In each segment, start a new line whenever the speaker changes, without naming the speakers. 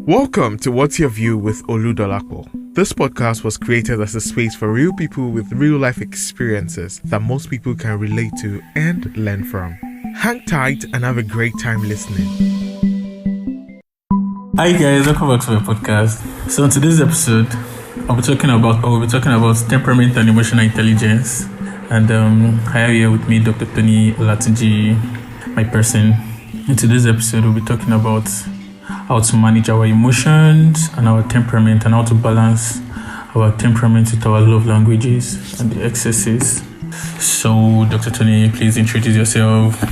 Welcome to What's Your View with Oludolapo. This podcast was created as a space for real people with real life experiences that most people can relate to and learn from. Hang tight and have a great time listening.
Hi guys, welcome back to my podcast. So in today's episode, we'll be talking about temperament and emotional intelligence. And I have here with me Dr. Toni, Olatunji, my person. In today's episode, we'll be talking about how to manage our emotions and our temperament, and how to balance our temperament with our love languages and the ecstasies. So, Dr. Toni, please introduce yourself.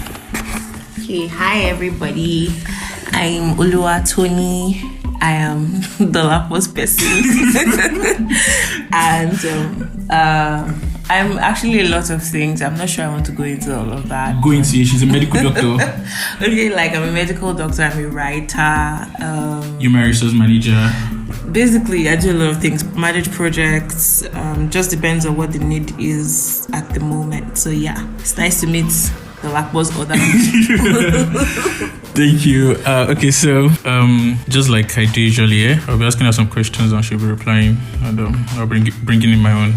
Okay, hi everybody. I'm Olatunji. I am the Lapo's person. And I'm actually a lot of things. I'm not sure I want to go into all of that.
She's a medical doctor.
Okay, like I'm a medical doctor, I'm a writer.
You're my resource manager.
Basically, I do a lot of things, manage projects. Just depends on what the need is at the moment. So yeah, it's nice to meet the Lapo's other people.
Thank you. Okay, so just like I do usually, I'll be asking her some questions and she'll be replying, and I'll bring in my own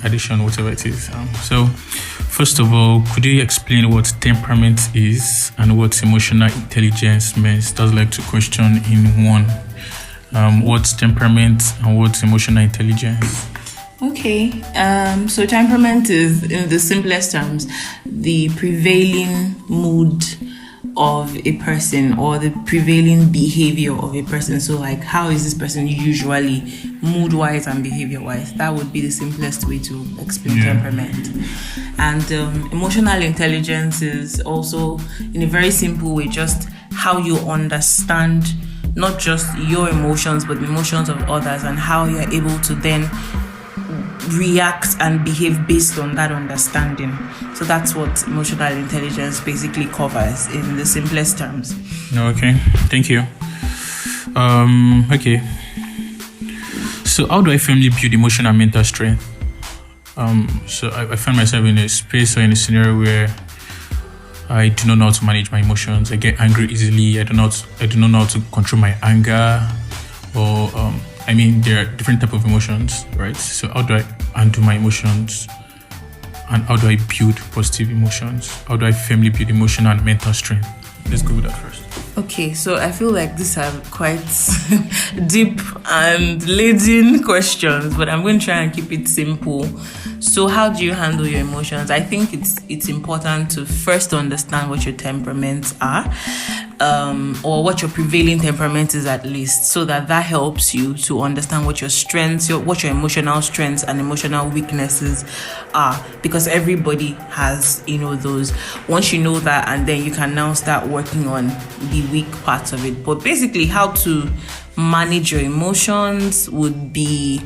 addition, whatever it is. So, first of all, could you explain what temperament is and what emotional intelligence means? That's like two questions in one. What's temperament and what's emotional intelligence?
Okay, so temperament is, in the simplest terms, the prevailing mood of a person or the prevailing behavior of a person. So like, how is this person usually mood-wise and behavior-wise? That would be the simplest way to explain temperament. And emotional intelligence is also, in a very simple way, just how you understand not just your emotions but the emotions of others, and how you're able to then react and behave based on that understanding. So that's what emotional intelligence basically covers in the simplest terms.
Okay, thank you. Okay. So how do I firmly build emotional and mental strength? So I find myself in a space or in a scenario where I do not know how to manage my emotions. I get angry easily. I do not know how to control my anger, or there are different types of emotions, right? So how do I undo my emotions? And how do I build positive emotions? How do I firmly build emotional and mental strength? Let's go with that first. Okay,
so I feel like these are quite deep and laden questions, but I'm going to try and keep it simple. So how do you handle your emotions? I think it's important to first understand what your temperaments are, or what your prevailing temperament is at least, so that helps you to understand what your strengths, what your emotional strengths and emotional weaknesses are, because everybody has, those. Once you know that, and then you can now start working on the weak parts of it. But basically, how to manage your emotions would be,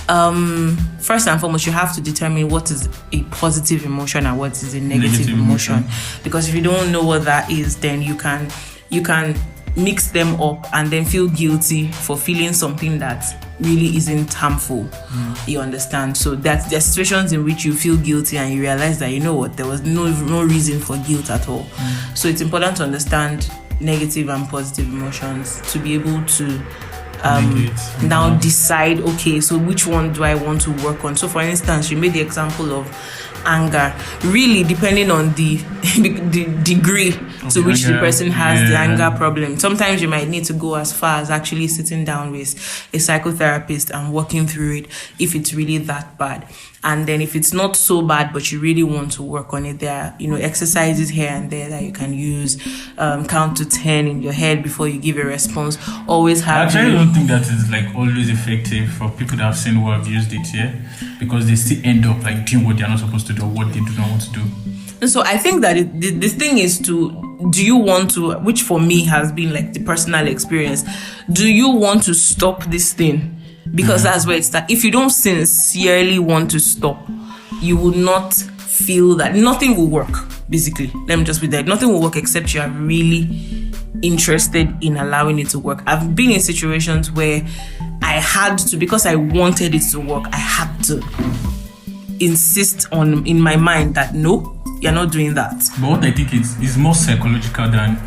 first and foremost, you have to determine what is a positive emotion and what is a negative emotion. Because if you don't know what that is, then you can mix them up and then feel guilty for feeling something that really isn't harmful. You understand? So there are situations in which you feel guilty and you realize that, there was no reason for guilt at all. So it's important to understand negative and positive emotions to be able to now decide, okay, so which one do I want to work on? So for instance, you made the example of anger. Really, depending on the degree to which the person has the anger problem, sometimes you might need to go as far as actually sitting down with a psychotherapist and working through it if it's really that bad. And then if it's not so bad but you really want to work on it, there are exercises here and there that you can use. Count to 10 in your head before you give a response. Always have.
Actually, I don't think that is always effective for people that have seen who have used it here, because they still end up doing what they're not supposed to do or what they do not want to do.
And so I think that the thing is do you want to, which for me has been the personal experience, do you want to stop this thing? Because that's where it starts. If you don't sincerely want to stop, you will not feel that nothing will work. Basically, let me just be there. Nothing will work except you are really interested in allowing it to work. I've been in situations where I had to, because I wanted it to work, I had to insist in my mind that no, you're not doing that.
But what I think is more psychological than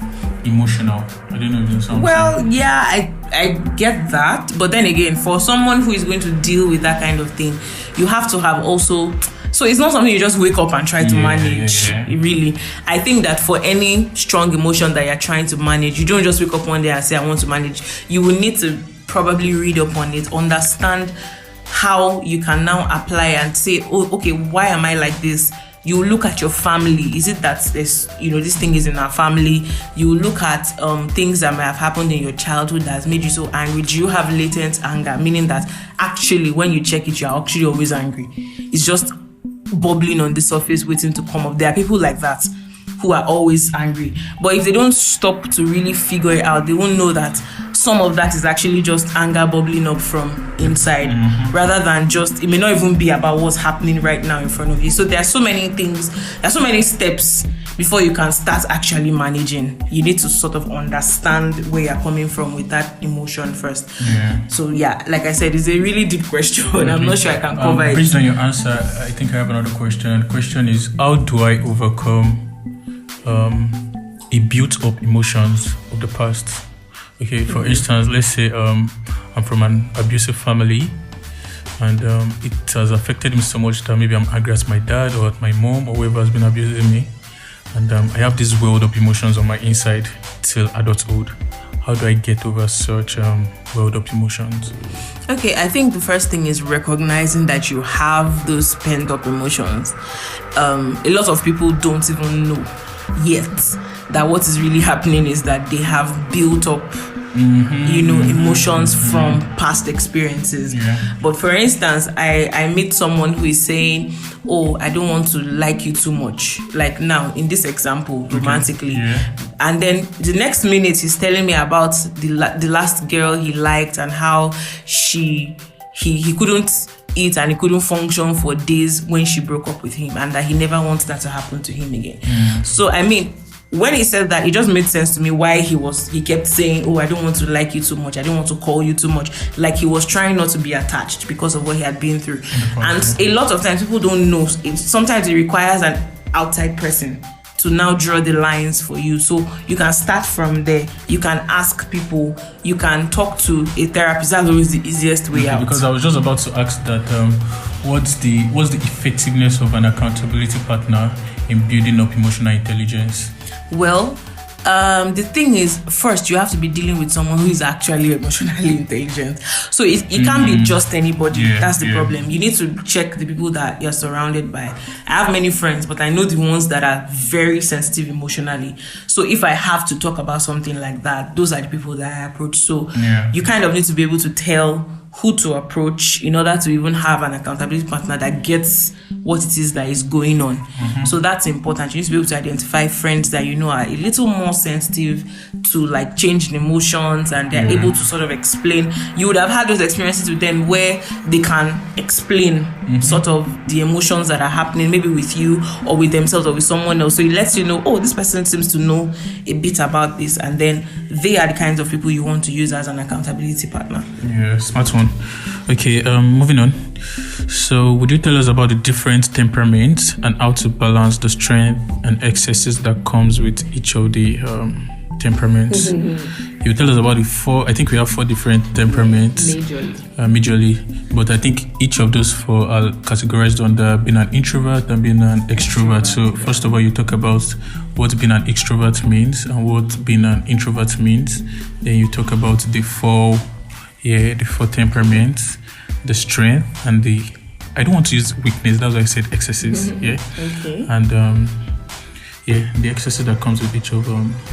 emotional. I don't know if you know what I'm
Well,
saying.
yeah, I get that. But then again, for someone who is going to deal with that kind of thing, you have to have also... So it's not something you just wake up and try to manage. Really. I think that for any strong emotion that you're trying to manage, you don't just wake up one day and say, I want to manage. You will need to probably read up on it, understand how you can now apply and say, oh, okay, why am I like this? You look at your family. Is it that this thing is in our family? You look at things that might have happened in your childhood that has made you so angry. Do you have latent anger? Meaning that actually when you check it, you're actually always angry. It's just bubbling on the surface waiting to come up. There are people like that who are always angry. But if they don't stop to really figure it out, they won't know that some of that is actually just anger bubbling up from inside, rather than just, it may not even be about what's happening right now in front of you. So there are so many things, there are so many steps before you can start actually managing. You need to sort of understand where you're coming from with that emotion first. So yeah, like I said, it's a really deep question. I'm not sure I can cover it.
Based on your answer, I think I have another question. The question is, how do I overcome a built-up emotions of the past? Okay, for instance, let's say I'm from an abusive family, and it has affected me so much that maybe I'm angry at my dad or at my mom or whoever has been abusing me, and I have this world of emotions on my inside till adulthood. How do I get over such world of emotions?
Okay, I think the first thing is recognizing that you have those pent-up emotions. A lot of people don't even know yet that what is really happening is that they have built up emotions from past experiences. But for instance, I meet someone who is saying, oh, I don't want to like you too much, like now in this example, romantically. And then the next minute he's telling me about the last girl he liked and how he couldn't eat and he couldn't function for days when she broke up with him, and that he never wants that to happen to him again. So I mean, when he said that, it just made sense to me why he kept saying, oh, I don't want to like you too much, I don't want to call you too much. Like he was trying not to be attached because of what he had been through. And a lot of times people don't know. Sometimes it requires an outside person to now draw the lines for you. So you can start from there. You can ask people. You can talk to a therapist. That's always the easiest way out.
Because I was just about to ask that, what's the effectiveness of an accountability partner in building up emotional intelligence?
Well, the thing is, first you have to be dealing with someone who is actually emotionally intelligent. So it can't be just anybody. That's the problem. You need to check the people that you're surrounded by. I have many friends, but I know the ones that are very sensitive emotionally. So if I have to talk about something like that, those are the people that I approach. So you kind of need to be able to tell who to approach in order to even have an accountability partner that gets what it is that is going on. So that's important. You need to be able to identify friends that you know are a little more sensitive to like change in emotions, and they're able to sort of explain. You would have had those experiences with them where they can explain sort of the emotions that are happening, maybe with you or with themselves or with someone else. So it lets you know, oh, this person seems to know a bit about this, and then they are the kinds of people you want to use as an accountability partner.
Yeah, smart one. Okay, moving on. So would you tell us about the different temperaments and how to balance the strength and excesses that comes with each of the temperaments? You tell us about the four. I think we have 4 different temperaments majorly, but I think each of those 4 are categorized under being an introvert and being an extrovert. So first of all, you talk about what being an extrovert means and what being an introvert means. Then you talk about the 4 temperaments, the strength and the, I don't want to use weakness, that's why I said excesses.
Okay.
And the excesses that comes with each of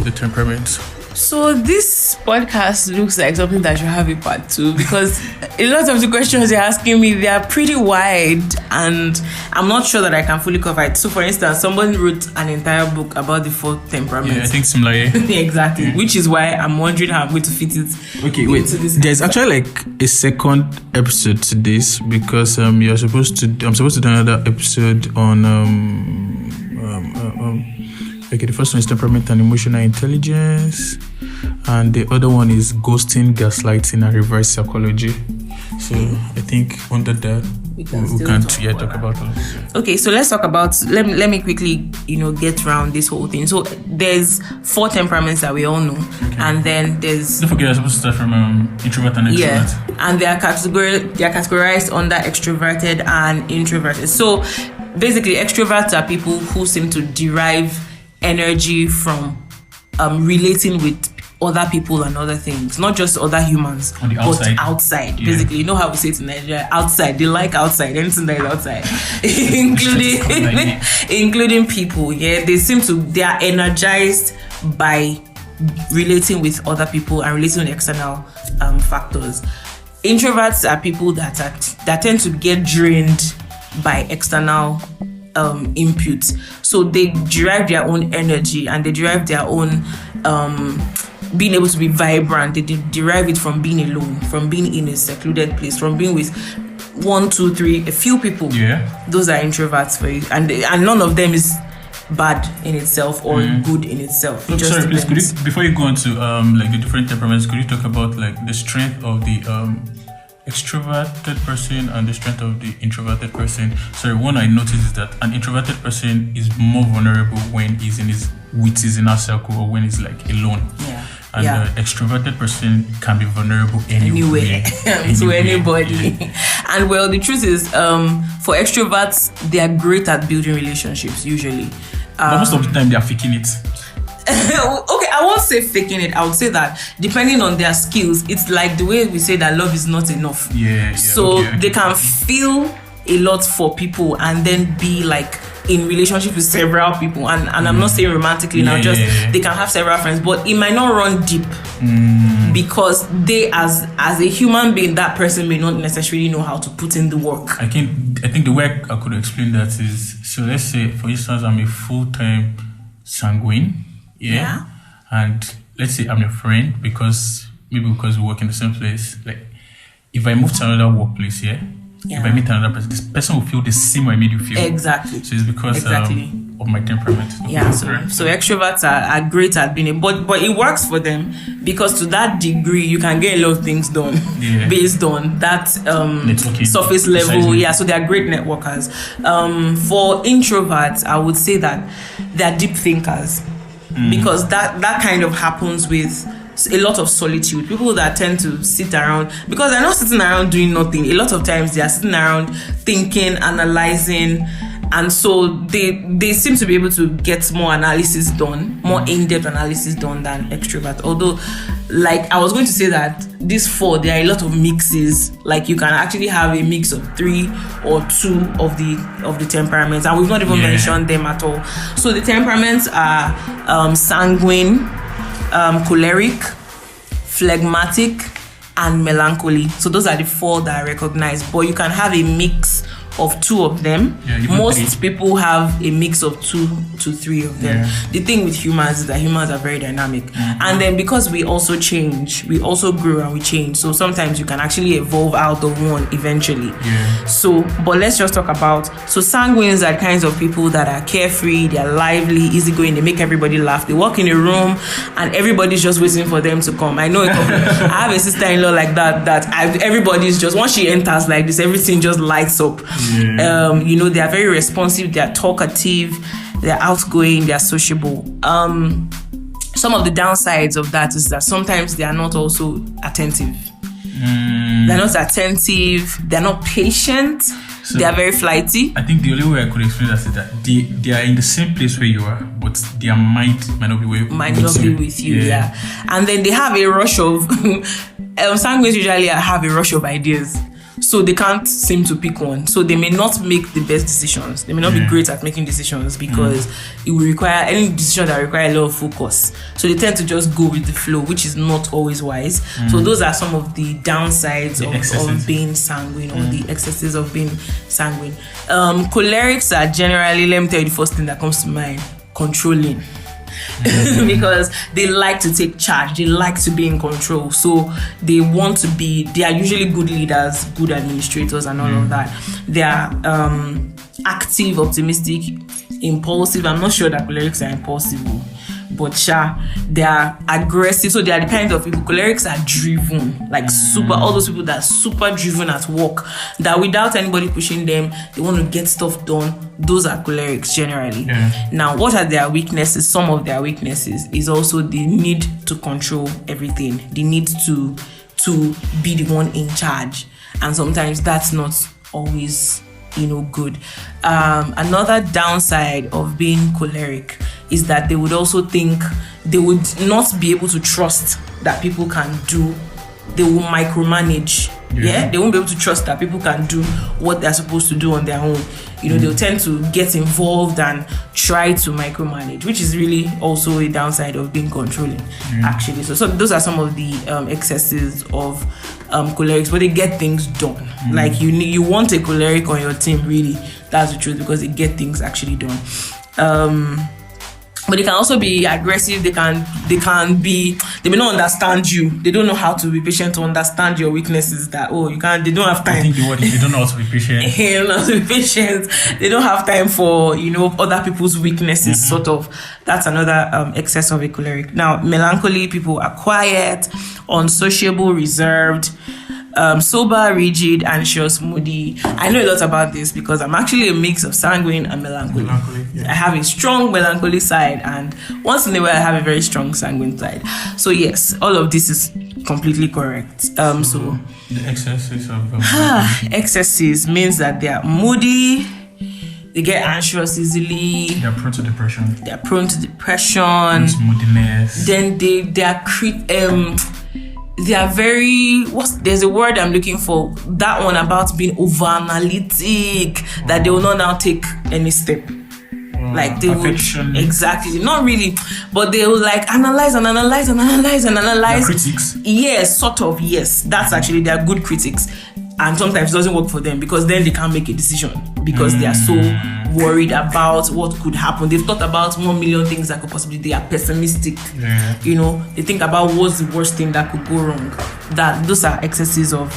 the temperaments.
So this podcast looks like something that should have a part 2, because a lot of the questions you're asking me, they are pretty wide and I'm not sure that I can fully cover it. So for instance, someone wrote an entire book about the 4 temperaments.
Yeah, I think similar.
Exactly. Which is why I'm wondering how I'm going to fit it.
Okay, wait. There's actually like a second episode to this, because I'm supposed to do another episode on okay, the first one is temperament and emotional intelligence, and the other one is ghosting, gaslighting, and reverse psychology. So I think under that we can talk about it.
Okay, so let's talk about. Let me quickly get around this whole thing. So there's 4 temperaments that we all know, and then there's.
Don't forget, I'm supposed to start from introvert and extrovert.
Yeah, and they are categorized under extroverted and introverted. So basically, extroverts are people who seem to derive energy from relating with other people and other things, not just other humans,
on the outside.
But outside. Yeah. Basically, you know how we say it in Nigeria, outside. They like outside, anything that is outside, including people. Yeah, they are energized by relating with other people and relating with external factors. Introverts are people that tend to get drained by external input. So they derive their own energy and they derive their own being able to be vibrant. They derive it from being alone, from being in a secluded place, from being with 1, 2, 3, a few people.
Yeah,
those are introverts for you, and none of them is bad in itself or good in itself.
So, sorry, please, could you, before you go on to like the different temperaments, could you talk about like the strength of the extroverted person and the strength of the introverted person? Sorry, one I noticed is that an introverted person is more vulnerable when he's in his inner circle or when he's like alone.
Yeah.
And the extroverted person can be vulnerable anywhere.
To anybody. Yeah. And well, the truth is, for extroverts, they are great at building relationships usually.
But most of the time, they are faking it.
Okay, I won't say faking it. I would say that depending on their skills, it's like the way we say that love is not enough.
Yeah.
So they can feel a lot for people and then be like in relationship with several people, and I'm not saying romantically now, just they can have several friends, but it might not run deep because they as a human being, that person may not necessarily know how to put in the work.
I think the way I could explain that is, so let's say for instance I'm a full-time sanguine, and let's say I'm your friend because we work in the same place. Like if I move to another workplace, if I meet another person, this person will feel the same way I made you feel.
Exactly.
So it's because of my temperament.
Yeah. So extroverts are great at being but it works for them because to that degree you can get a lot of things done based on that surface level. Precisely. Yeah. So they are great networkers. For introverts, I would say that they're deep thinkers because that kind of happens with a lot of solitude. People that tend to sit around, because they're not sitting around doing nothing. A lot of times they are sitting around thinking, analyzing, and so they seem to be able to get more analysis done, more in-depth analysis done than extrovert. Although, like I was going to say that these 4, there are a lot of mixes. Like you can actually have a mix of 3 or 2 of the temperaments, and we've not even mentioned them at all. So the temperaments are sanguine, choleric, phlegmatic, and melancholy. So those are the 4 that are recognized, but you can have a mix of 2 of them. Most people have a mix of 2 to 3 of them. The thing with humans is that humans are very dynamic, and then because we also change, we also grow and we change, so sometimes you can actually evolve out of one eventually. So but let's just talk about, so sanguines are kinds of people that are carefree, they're lively, easygoing, they make everybody laugh. They walk in a room and everybody's just waiting for them to come. I know I have a sister-in-law like that everybody's just, once she enters like this, everything just lights up. They are very responsive, they're talkative, they're outgoing, they're sociable. Some of the downsides of that is that sometimes they are not also attentive. They're not attentive, they're not patient, so they are very flighty.
I think the only way I could explain that is that they are in the same place where you are, but their mind might not be with you.
And then they have a rush of sanguines usually have a rush of ideas. So they can't seem to pick one. So they may not make the best decisions. They may not be great at making decisions because it will require, any decision that require a lot of focus. So they tend to just go with the flow, which is not always wise. So those are some of the downsides of being sanguine, or the excesses of being sanguine. Cholerics are generally, let me tell you the first thing that comes to mind, controlling. Because they like to take charge, they like to be in control, so they are usually good leaders, good administrators, and all of that. They are active, optimistic, impulsive. I'm not sure that cholerics are impulsive, but they are aggressive. So they are the kind of people. Cholerics are driven, like super. All those people that are super driven at work, that without anybody pushing them, they want to get stuff done. Those are cholerics generally.
Yeah.
Now, what are their weaknesses? Some of their weaknesses is also the need to control everything. The need to be the one in charge, and sometimes that's not always good. Another downside of being choleric is that they would also think they would not be able to trust that people can do. They will micromanage. Yeah, they won't be able to trust that people can do what they're supposed to do on their own. They'll tend to get involved and try to micromanage, which is really also a downside of being controlling, actually. So those are some of the excesses of cholerics, but they get things done. Like you want a choleric on your team, really. That's the truth, because they get things actually done. But they can also be aggressive. They may not understand you. They don't know how to be patient to understand your weaknesses. They don't have time.
I think the word is they don't know how to be patient.
They don't know how to be patient. They don't have time for, other people's weaknesses, sort of. That's another excess of a choleric. Now, melancholy people are quiet, unsociable, reserved, sober, rigid, anxious, moody. I know a lot about this because I'm actually a mix of sanguine and melancholy. I have a strong melancholy side, and once in a while I have a very strong sanguine side. So yes, all of this is completely correct. So
the excesses of
excesses means that they are moody, they get anxious easily.
They're prone to depression.
Moodiness. Then they are very, there's a word I'm looking for, that one about being over analytic, that they will not now take any step. Like they would, exactly, not really, but they will like analyze. They're
critics.
Yes, sort of, yes. That's actually, they're good critics. And sometimes it doesn't work for them because then they can't make a decision because they are so worried about what could happen. They've thought about 1 million things that could possibly, they are pessimistic. They think about what's the worst thing that could go wrong. Those are excesses of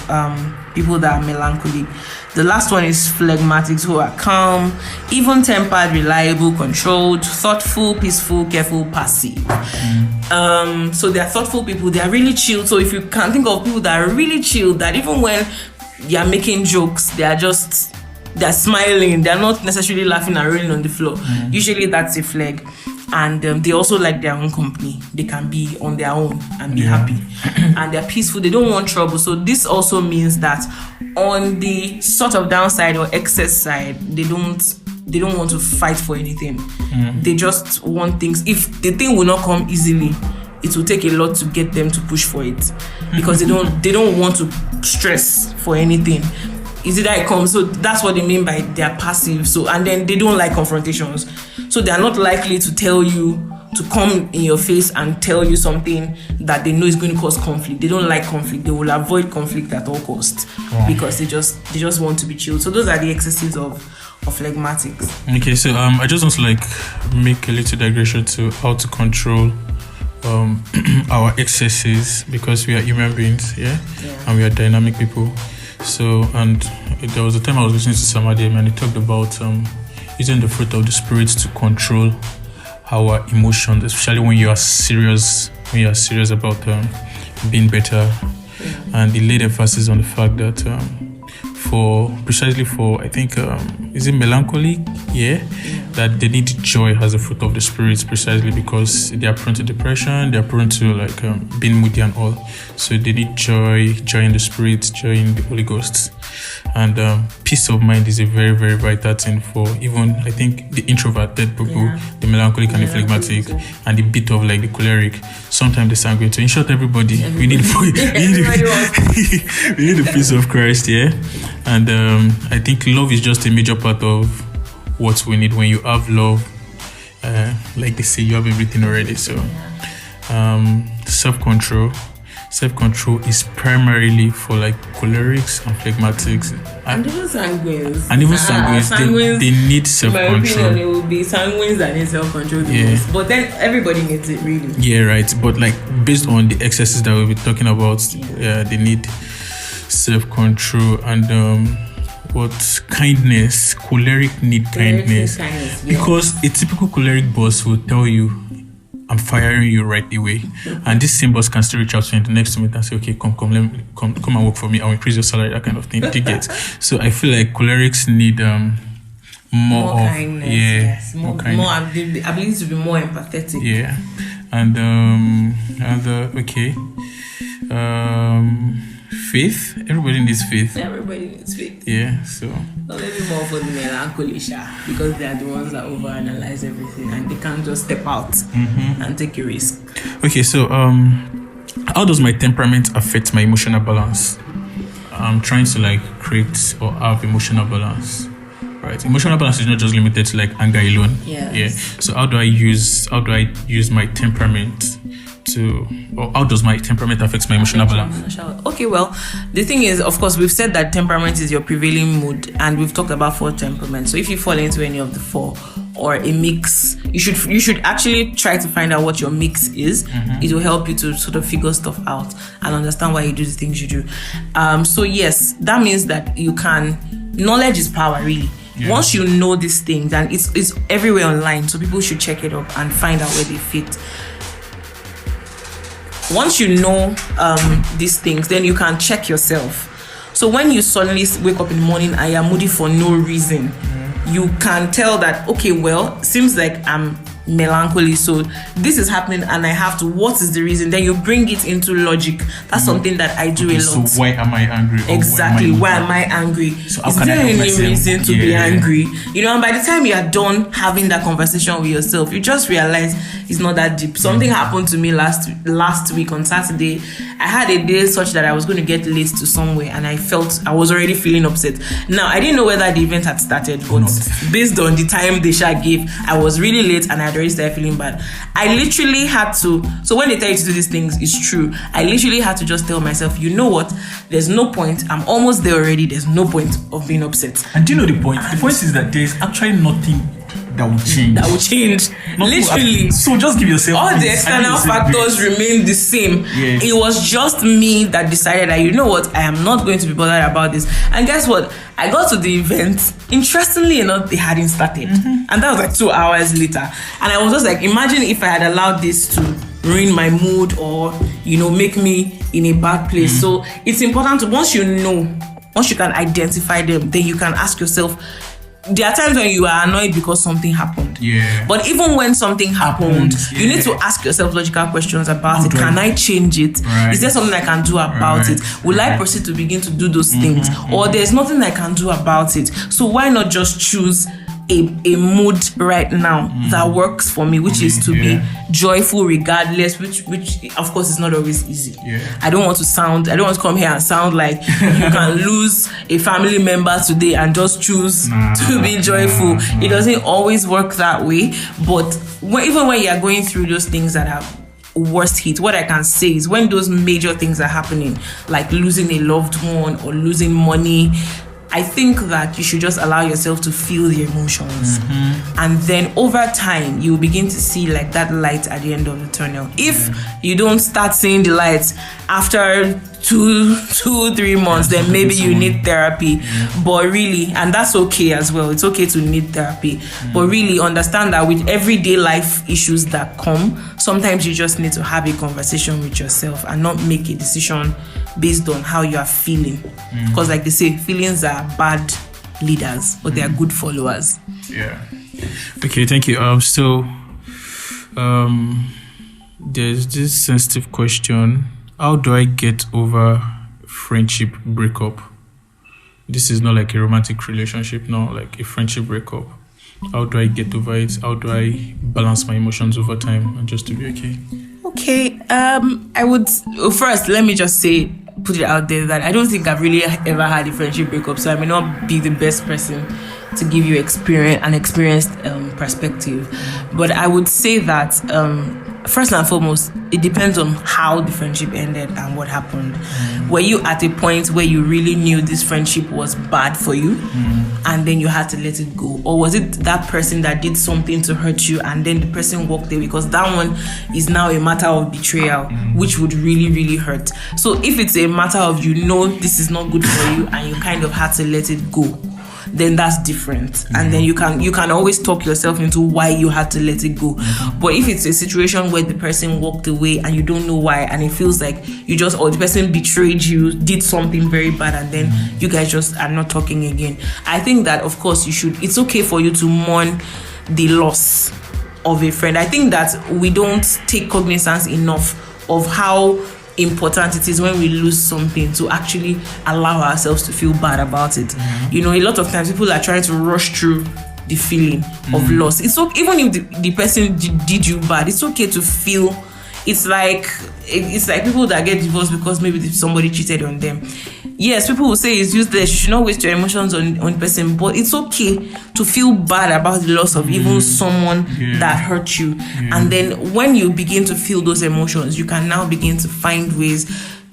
people that are melancholic. The last one is phlegmatics, who are calm, even-tempered, reliable, controlled, thoughtful, peaceful, careful, passive. So they are thoughtful people. They are really chill. So if you can think of people that are really chill, that even when they are making jokes, they're smiling. They're not necessarily laughing and rolling on the floor. Usually that's a flag. And they also like their own company. They can be on their own and be happy. And they're peaceful. They don't want trouble. So this also means that on the sort of downside or excess side, they don't want to fight for anything. They just want things. If the thing will not come easily, it will take a lot to get them to push for it, because they don't want to stress for anything. Is it that it comes? So that's what they mean by they're passive. So, and then they don't like confrontations. So they are not likely to tell you, to come in your face and tell you something that they know is going to cause conflict. They don't like conflict. They will avoid conflict at all costs because they just want to be chill. So those are the excesses of phlegmatics.
Okay, so I just want to make a little digression to how to control our excesses, because we are human beings, and we are dynamic people. So, and there was a time I was listening to somebody and he talked about using the fruit of the spirit to control our emotions, especially when you are serious about being better. And he laid emphasis on the fact that precisely for I think is it melancholy? That they need joy as a fruit of the spirit, precisely because they are prone to depression, they are prone to being moody and all. So they need joy in the spirit, joy in the Holy Ghost. And peace of mind is a very, very vital thing for even, I think, the introverted people, the melancholic and the phlegmatic, and the bit of the choleric, sometimes the sanguine. So in short, everybody, we need we need the peace of Christ, And I think love is just a major part of what we need. When you have love, like they say, you have everything already. So self-control is primarily for cholerics and phlegmatics
and even sanguines.
They need self-control.
In my opinion, it will be sanguines that need self-control the most. But then everybody needs it, really.
Yeah, right. But based on the excesses that we'll be talking about, they need self-control. And what kindness? Choleric need kindness. Because a typical choleric boss will tell you, I'm firing you right away. And these symbols can still reach out to you in the next minute and say, okay, come and work for me. I'll increase your salary, that kind of thing. Do you get? So I feel like cholerics need more of
kindness, yes. More ability to be more empathetic.
Yeah. And faith. Everybody needs faith. Yeah. So
maybe more for the melancholy, because they are the ones that overanalyze everything and they can't just step out and take a risk.
Okay, so how does my temperament affect my emotional balance? I'm trying to create or have emotional balance. Right. Emotional balance is not just limited to anger alone.
Yes.
Yeah. So how do I use my temperament or how does my temperament affect my emotional balance?
Okay, well, the thing is, of course, we've said that temperament is your prevailing mood, and we've talked about 4 temperaments. So if you fall into any of the 4 or a mix, you should actually try to find out what your mix is. It will help you to sort of figure stuff out and understand why you do the things you do. So yes, that means that knowledge is power, really. Yeah. Once you know these things, and it's everywhere online, so people should check it up and find out where they fit. Once you know these things, then you can check yourself. So when you suddenly wake up in the morning and you're moody for no reason, you can tell that, okay, well, seems like I'm melancholy, so this is happening and I have to, what is the reason? Then you bring it into logic. That's something that I do a lot.
So why am I angry?
Exactly, why am I angry?
So
is there any reason to be angry? And by the time you are done having that conversation with yourself, you just realize it's not that deep. Something happened to me last week on Saturday. I had a day such that I was going to get late to somewhere, and I was already feeling upset. Now, I didn't know whether the event had started, but based on the time they gave, I was really late and I had already started feeling bad. I literally had to, so when they tell you to do these things, it's true. I literally had to just tell myself, you know what? There's no point. I'm almost there already. There's no point of being upset.
And do you know the point? The point is that there's actually nothing that will change.
Literally.
So just give yourself
all the external factors remain the same.
Yeah.
It was just me that decided that, you know what, I am not going to be bothered about this. And guess what? I got to the event. Interestingly enough, they hadn't started. And that was 2 hours later. And I was just imagine if I had allowed this to ruin my mood or, make me in a bad place. So it's important to, once you can identify them, then you can ask yourself, there are times when you are annoyed because something happened.
Yeah.
But even when something happened, you need to ask yourself logical questions about it. Can I change it?
Right.
Is there something I can do about it? Will I proceed to begin to do those things? Or there's nothing I can do about it? So why not just choose a mood right now that works for me, which is to be joyful regardless, which of course is not always easy. I don't want to come here and sound like you can lose a family member today and just choose to be joyful. It doesn't always work that way. But even when you are going through those things that are worst hit, what I can say is when those major things are happening, like losing a loved one or losing money, I think that you should just allow yourself to feel the emotions. And then over time, you will begin to see that light at the end of the tunnel. If you don't start seeing the light after 2-3 months, then maybe you need therapy. But really, and that's okay as well. It's okay to need therapy. But really understand that with everyday life issues that come, sometimes you just need to have a conversation with yourself and not make a decision based on how you are feeling. Because like they say, feelings are bad leaders, but they are good followers.
Yeah. Okay, thank you. There's this sensitive question. How do I get over friendship breakup? This is not like a romantic relationship, no, like a friendship breakup. How do I get over it? How do I balance my emotions over time and just to be okay?
Okay, I would first let me just put it out there that I don't think I've really ever had a friendship breakup, so I may not be the best person to give you an experienced perspective. But I would say that first and foremost, it depends on how the friendship ended and what happened. Were you at a point where you really knew this friendship was bad for you and then you had to let it go? Or was it that person that did something to hurt you and then the person walked away? Because that one is now a matter of betrayal, which would really, really hurt. So if it's a matter of this is not good for you and you kind of had to let it go, then that's different. And then you can always talk yourself into why you had to let it go. But if it's a situation where the person walked away and you don't know why, and it feels like or the person betrayed you, did something very bad, and then you guys just are not talking again, I think that of course it's okay for you to mourn the loss of a friend. I think that we don't take cognizance enough of how important it is when we lose something to actually allow ourselves to feel bad about it. A lot of times people are trying to rush through the feeling of loss. It's okay, even if the person did you bad, it's okay to feel. It's like people that get divorced because maybe somebody cheated on them. Yes, people will say it's useless. You should not waste your emotions on the person, but it's okay to feel bad about the loss of even someone that hurt you. And then when you begin to feel those emotions, you can now begin to find ways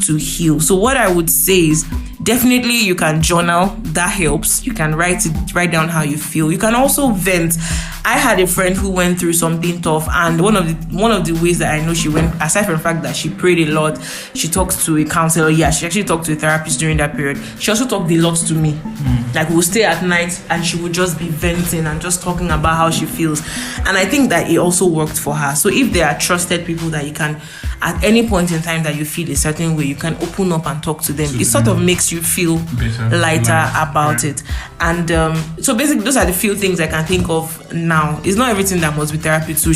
to heal. So what I would say is definitely you can journal. That helps. You can write down how you feel. You can also vent. I had a friend who went through something tough, and one of the ways that I know she went, aside from the fact that she prayed a lot, she talked to a counselor. Yeah, she actually talked to a therapist during that period. She also talked a lot to me. Like, we'll stay at night and she would just be venting and just talking about how she feels. And I think that it also worked for her. So if there are trusted people that you can, at any point in time that you feel a certain way, you can open up and talk to them. It sort of makes you feel lighter about it. And so basically, those are the few things I can think of now. It's not everything that must be therapy too,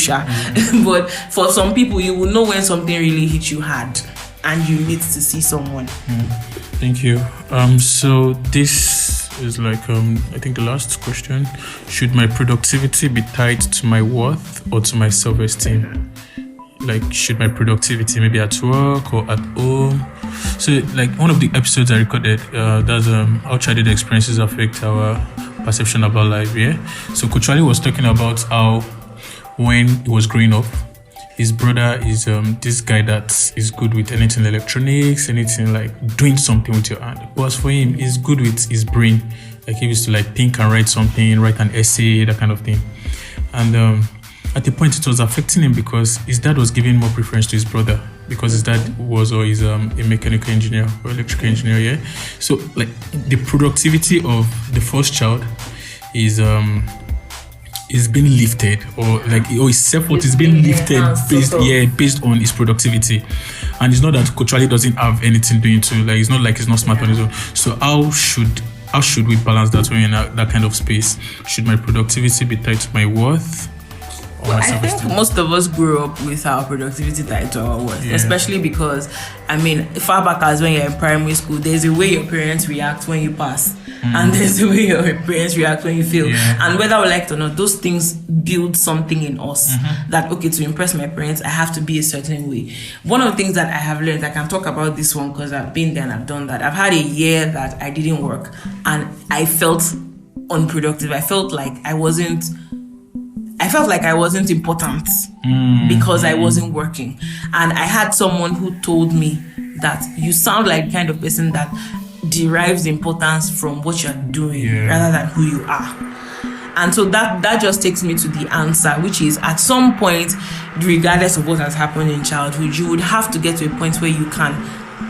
but for some people, you will know when something really hit you hard and you need to see someone.
Thank you. So this is like I think the last question. Should my productivity be tied to my worth or to my self-esteem? Like, should my productivity maybe at work or at home? So like one of the episodes I recorded, that's how childhood experiences affect our perception about life. So Coach Charlie was talking about how when he was growing up, his brother is this guy that is good with anything electronics, anything like doing something with your hand. But as for him, he's good with his brain. Like, he used to like think and write something, write an essay, that kind of thing. And at the point, it was affecting him because his dad was giving more preference to his brother because his dad was always a mechanical engineer or electrical engineer. So like the productivity of the first child is being lifted, or like his self-worth is being lifted based on his productivity. And it's not that Coach Ali doesn't have anything doing to, like, it's not like he's not smart on his own. So how should we balance that when you're in that kind of space? Should my productivity be tied to my worth?
I think most of us grew up with our productivity tied to our worth, especially because, far back as when you're in primary school, there's a way your parents react when you pass, and there's a way your parents react when you fail. And whether we like it or not, those things build something in us that, okay, to impress my parents, I have to be a certain way. One of the things that I have learned, I can talk about this one because I've been there and I've done that. I've had a year that I didn't work and I felt unproductive. I felt like I wasn't important because I wasn't working. And I had someone who told me that you sound like the kind of person that derives importance from what you're doing rather than who you are. And so that just takes me to the answer, which is at some point, regardless of what has happened in childhood, you would have to get to a point where you can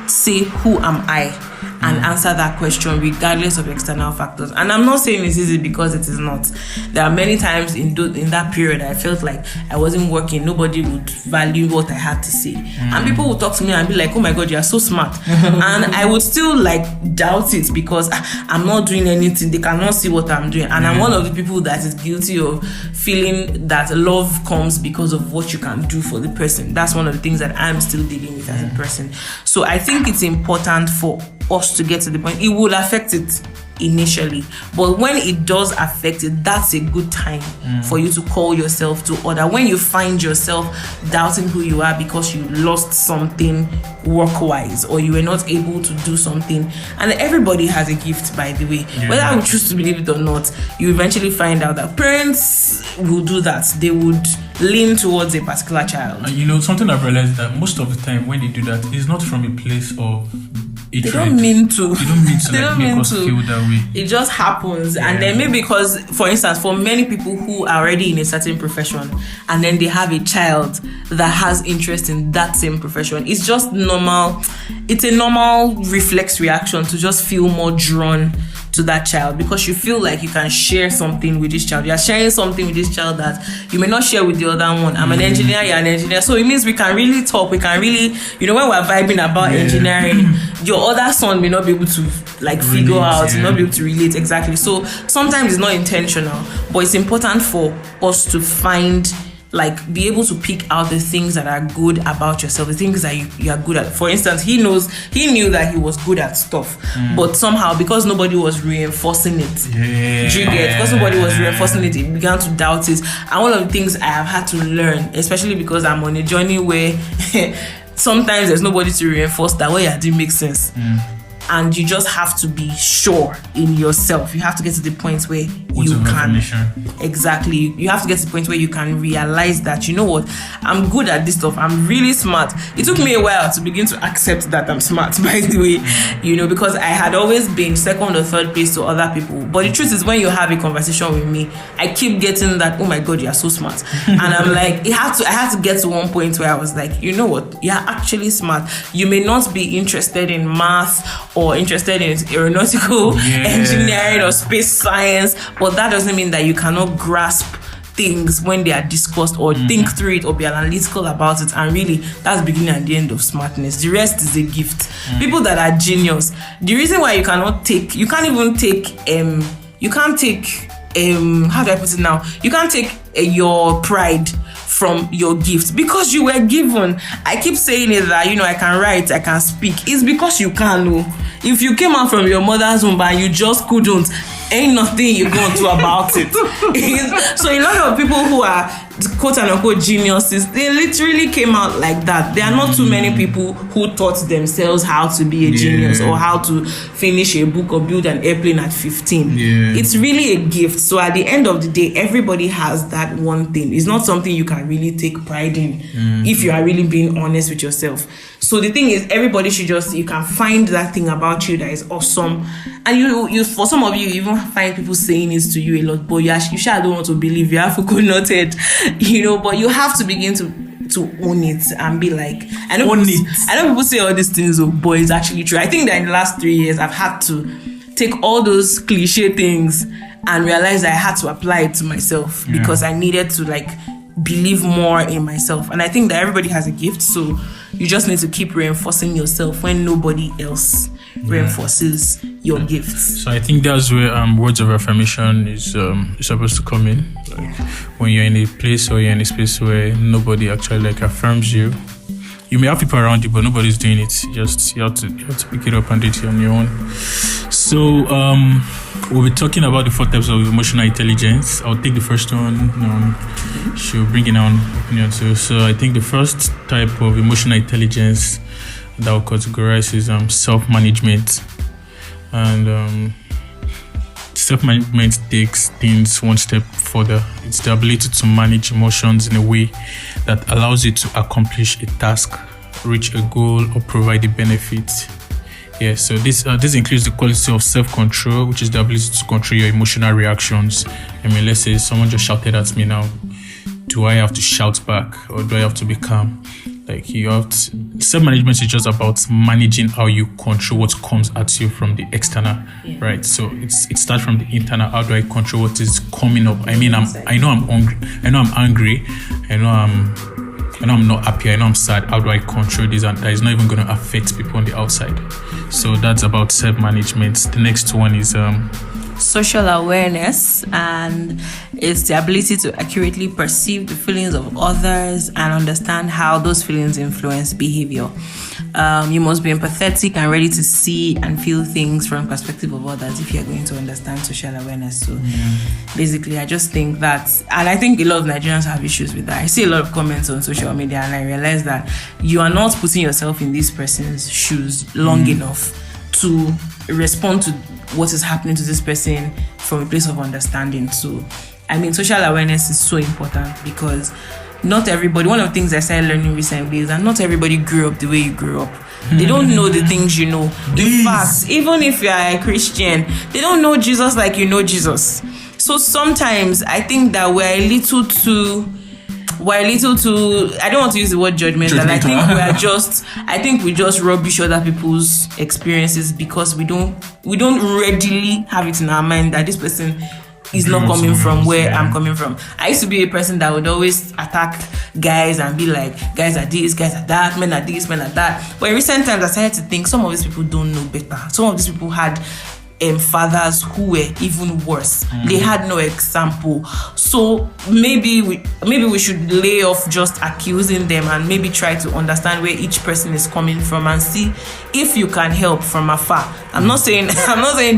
say, who am I? And answer that question regardless of external factors. And I'm not saying it's easy because it is not. There are many times in that period I felt like I wasn't working. Nobody would value what I had to say. And people would talk to me and be like, oh my God, you are so smart. And I would still like doubt it because I'm not doing anything. They cannot see what I'm doing. And I'm one of the people that is guilty of feeling that love comes because of what you can do for the person. That's one of the things that I'm still dealing with as a person. So I think it's important for us to get to the point. It will affect it initially, but when it does affect it, that's a good time for you to call yourself to order. When you find yourself doubting who you are because you lost something work-wise or you were not able to do something, and everybody has a gift, by the way, whether we choose to believe it or not, you eventually find out that parents will do that. They would lean towards a particular child.
Something I've realized that most of the time when they do that, it's not from a place of
they don't mean to.
They don't mean to make us feel that way.
It just happens. And then maybe because, for instance, for many people who are already in a certain profession and then they have a child that has interest in that same profession, it's just normal. It's a normal reflex reaction to just feel more drawn to to that child because you feel like you can share something with this child. You are sharing something with this child that you may not share with the other one. I'm an engineer, you're an engineer. So it means we can really talk. We can really, when we're vibing about engineering, your other son may not be able to figure out, not be able to relate exactly. So sometimes it's not intentional, but it's important for us to find, be able to pick out the things that are good about yourself, the things that you are good at. For instance, he knew that he was good at stuff, but somehow because nobody was reinforcing it, because nobody was reinforcing it, he began to doubt it. And one of the things I have had to learn, especially because I'm on a journey where sometimes there's nobody to reinforce that what you're doing makes sense. And you just have to be sure in yourself. You have to get to the point where you can. Exactly. You have to get to the point where you can realize that, you know what, I'm good at this stuff. I'm really smart. It took me a while to begin to accept that I'm smart, by the way, because I had always been second or third place to other people. But the truth is, when you have a conversation with me, I keep getting that, oh my God, you're so smart. And I'm like, I had to get to one point where I was like, you know what, you're actually smart. You may not be interested in math or interested in aeronautical engineering or space science, but that doesn't mean that you cannot grasp things when they are discussed or think through it or be analytical about it. And really, that's the beginning and the end of smartness. The rest is a gift. People that are genius, the reason why you can't take how do I put it now? You can't take your pride from your gift because you were given. I keep saying it that, I can write, I can speak. It's because you can. If you came out from your mother's womb and you just couldn't, ain't nothing you're going to do about it. So a lot of people who are quote unquote geniuses, they literally came out like that. There are not too many people who taught themselves how to be a genius or how to finish a book or build an airplane at 15. It's really a gift. So at the end of the day, everybody has that one thing. It's not something you can really take pride in if you are really being honest with yourself. So the thing is, everybody should you can find that thing about you that is awesome. And you for some of you even find people saying it to you a lot, but you sure don't want to believe you have a good noted, but you have to begin to own it and be like, I know people say all these things, but it's actually true. I think that in the last 3 years, I've had to take all those cliche things and realize that I had to apply it to myself because I needed to believe more in myself. And I think that everybody has a gift, so you just need to keep reinforcing yourself when nobody else reinforces your gifts.
So I think that's where words of affirmation is supposed to come in. When you're in a place or you're in a space where nobody actually affirms you. You may have people around you, but nobody's doing it. You have to pick it up and do it on your own. So we'll be talking about the 4 types of emotional intelligence. I'll take the first one. She'll bring in our opinion too. So I think the first type of emotional intelligence that I'll categorize is self-management. And self-management takes things one step further. It's the ability to manage emotions in a way that allows you to accomplish a task, reach a goal, or provide a benefit. So this includes the quality of self-control, which is the ability to control your emotional reactions. Let's say someone just shouted at me now. Do I have to shout back or do I have to be calm? Self-management is just about managing how you control what comes at you from the external, right? So it starts from the internal. How do I control what is coming up? I know I'm hungry. I know I'm angry. I know I'm not happy. I know I'm sad. How do I control this? And that is not even going to affect people on the outside. So that's about self-management. The next one is
social awareness, and it's the ability to accurately perceive the feelings of others and understand how those feelings influence behavior. You must be empathetic and ready to see and feel things from the perspective of others if you're going to understand social awareness. So basically, I just think that, and I think a lot of Nigerians have issues with that. I see a lot of comments on social media and I realize that you are not putting yourself in this person's shoes long enough to respond to what is happening to this person from a place of understanding. So, social awareness is so important because not everybody, one of the things I started learning recently is that not everybody grew up the way you grew up. They don't know the things you know. In fact, even if you are a Christian, they don't know Jesus like you know Jesus. So sometimes I think that we're a little too we're a little too, I don't want to use the word judgmental. I think we just rubbish other people's experiences because we don't readily have it in our mind that this person is not coming from where I'm coming from. I used to be a person that would always attack guys and be like, guys are this, guys are that, men are this, men are that. But in recent times, I started to think some of these people don't know better. Some of these people had fathers who were even worse. They had no example. So maybe we should lay off just accusing them and maybe try to understand where each person is coming from and see if you can help from afar. I'm not saying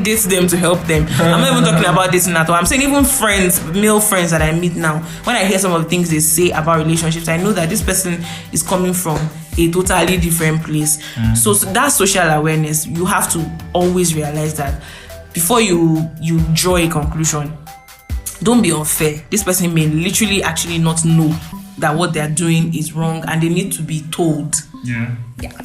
date them to help them. I'm not even talking about dating at all. I'm saying even friends, male friends that I meet now, when I hear some of the things they say about relationships, I know that this person is coming from a totally different place. So that social awareness, you have to always realize that before you draw a conclusion, don't be unfair. This person may literally actually not know that what they're doing is wrong and they need to be told. Yeah,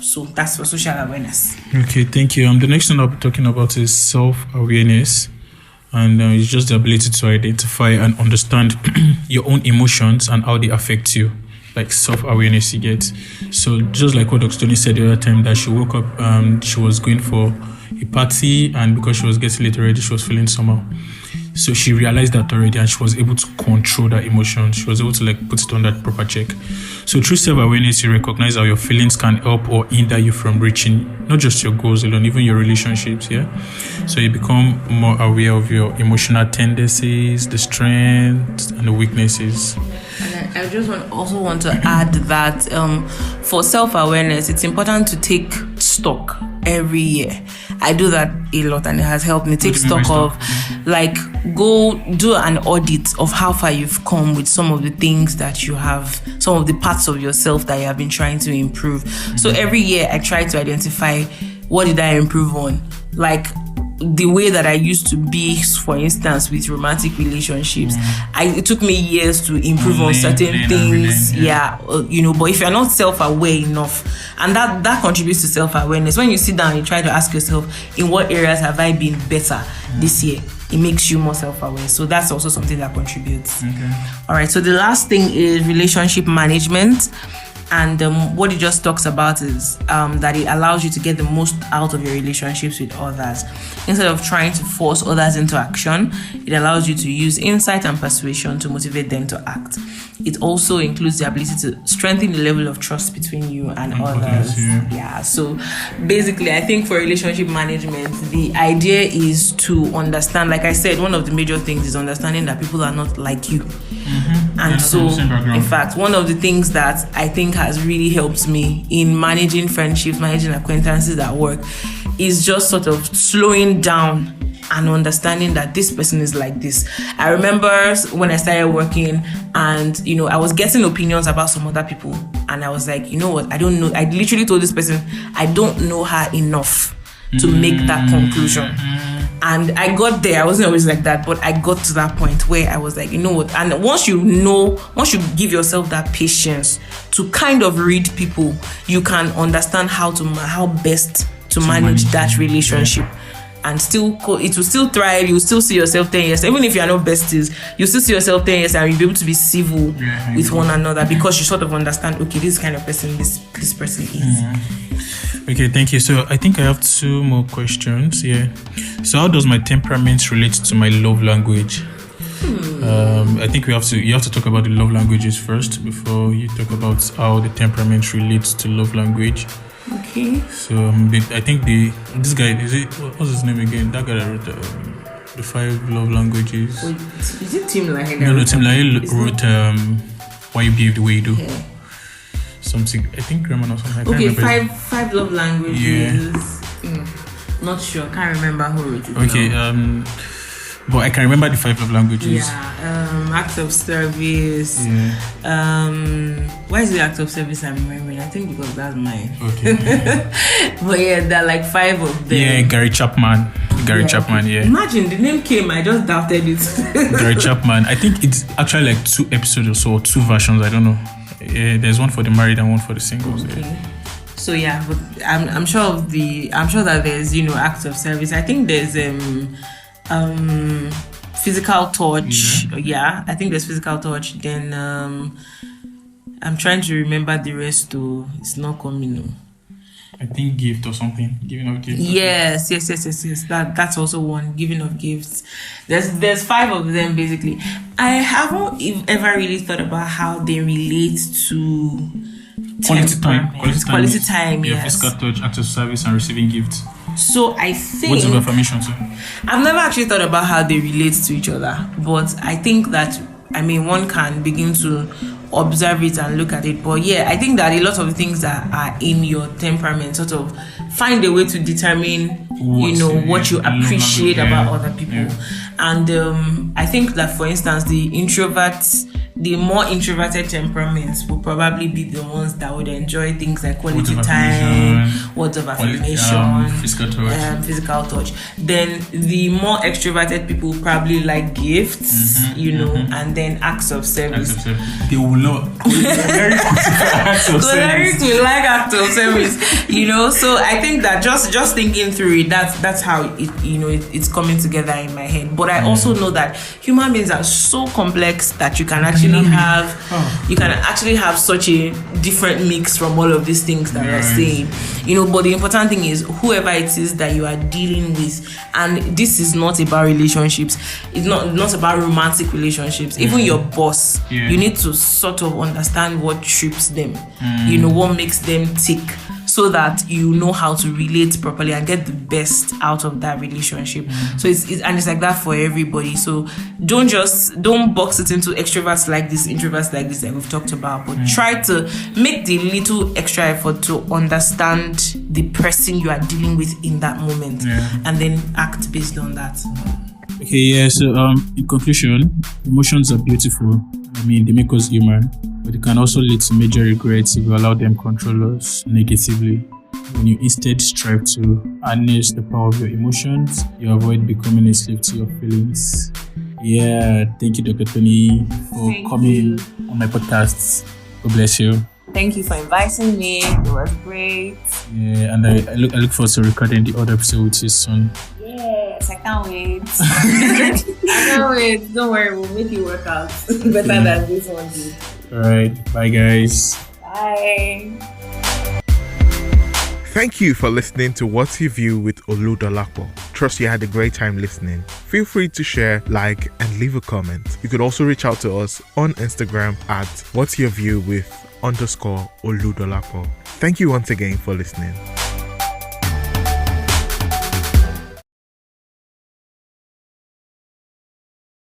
so that's for social awareness.
Okay, thank you. The next thing I'll be talking about is self-awareness. And it's just the ability to identify and understand your own emotions and how they affect you. Like self-awareness you get. So just like what Dr. Toni said the other time, that she woke up, she was going for a party, and because she was getting late already, she was feeling somehow. So she realized that already, and she was able to control that emotion. She was able to put it on that proper check. So through self-awareness, you recognize how your feelings can help or hinder you from reaching not just your goals alone, even your relationships. Yeah. So you become more aware of your emotional tendencies, the strengths and the weaknesses.
And I just also want to add that for self-awareness, it's important to take stock every year. I do that a lot and it has helped me take stock of go do an audit of how far you've come with some of the things that you have, some of the parts of yourself that you have been trying to improve. So every year I try to identify what did I improve on, the way that I used to be, for instance, with romantic relationships. It took me years to improve on certain things. But if you're not self-aware enough, and that contributes to self-awareness. When you sit down and you try to ask yourself, in what areas have I been better this year? It makes you more self-aware. So that's also something that contributes. All right. So the last thing is relationship management. And what it just talks about is that it allows you to get the most out of your relationships with others. Instead of trying to force others into action, it allows you to use insight and persuasion to motivate them to act. It also includes the ability to strengthen the level of trust between you and others. So basically, I think for relationship management, the idea is to understand, like I said, one of the major things is understanding that people are not like you. And so, in fact, one of the things that I think has really helped me in managing friendships, managing acquaintances at work, is just sort of slowing down and understanding that this person is like this. I remember when I started working and, I was getting opinions about some other people. And I was like, you know what? I don't know. I literally told this person, I don't know her enough to make that conclusion. And I got there. I wasn't always like that, but I got to that point where I was like, you know what? And once you give yourself that patience to kind of read people, you can understand how best to manage that relationship. And it will still thrive. You still see yourself 10 years. Even if you are not besties, you still see yourself 10 years and you'll be able to be civil with one another because you sort of understand, okay, this kind of person this person is.
Okay, thank you. So I think I have 2 more questions. Yeah. So how does my temperament relate to my love language? I think you have to talk about the love languages first before you talk about how the temperament relates to love language.
Okay.
So I think this guy, what's his name again? That guy that wrote the 5 love languages.
Is it Tim Lahey?
No, Tim Lahey wrote Why You Behave the Way You Do.
Yeah.
Something, I think Grandma or something.
Okay, five love languages. Yeah. Not sure. Can't remember who wrote it.
Okay. But I can remember the 5 love languages.
Yeah. Acts of service.
Yeah.
Why is it act of service I'm remembering? I think because that's mine.
Okay.
But yeah, there are 5 of them.
Yeah, Gary Chapman. Yeah.
Imagine the name came, I just doubted it.
Gary Chapman. I think it's actually 2 episodes or so, or 2 versions. I don't know. Yeah, there's one for the married and one for the singles.
Okay.
Yeah.
So yeah, but I'm sure that there's acts of service. I think there's physical touch. Yeah, I think there's physical touch. Then I'm trying to remember the rest too. It's not coming. No.
I think gift or something. Giving of gifts.
Yes. That's also one. Giving of gifts. There's 5 of them basically. I haven't ever really thought about how they relate to
Quality time.
Quality time.
Your
Yes.
physical touch, acts of service, and receiving gifts.
So I think
Words of affirmation too.
I've never actually thought about how they relate to each other, but I think that one can begin to observe it and look at it. But yeah, I think that a lot of things that are in your temperament sort of find a way to determine what you appreciate about other people. And I think that, for instance, the more introverted temperaments will probably be the ones that would enjoy things like quality time, words of affirmation, physical touch. Then the more extroverted people probably like gifts, and then acts of service.
They will not. Acts of service.
We like acts of service, So I think that just thinking through it, that's how it's coming together in my head. But I also know that human beings are so complex that you can actually have such a different mix from all of these things that you're saying. But the important thing is whoever it is that you are dealing with, and this is not about relationships, it's not about romantic relationships. Even your boss, you need to sort of understand what trips them, what makes them tick, so that you know how to relate properly and get the best out of that relationship. So it's like that for everybody. So don't box it into extroverts like this, introverts like this that we've talked about, but try to make the little extra effort to understand the person you are dealing with in that moment, and then act based on that.
Okay, so in conclusion, emotions are beautiful. They make us human, but they can also lead to major regrets if you allow them control us negatively. When you instead strive to harness the power of your emotions, you avoid becoming a slave to your feelings. Thank you, Dr. Toni, for coming on my podcast. God bless you.
Thank you for inviting me. It was great.
And I look forward to recording the other episode with you soon.
Yes, I can't wait. I can't wait. Don't worry, we'll make it work out better than this one did.
Alright, bye guys.
Bye.
Thank you for listening to What's Your View with Olatunji. Trust you had a great time listening. Feel free to share, like, and leave a comment. You could also reach out to us on Instagram at What's Your View with _Olatunji. Thank you once again for listening.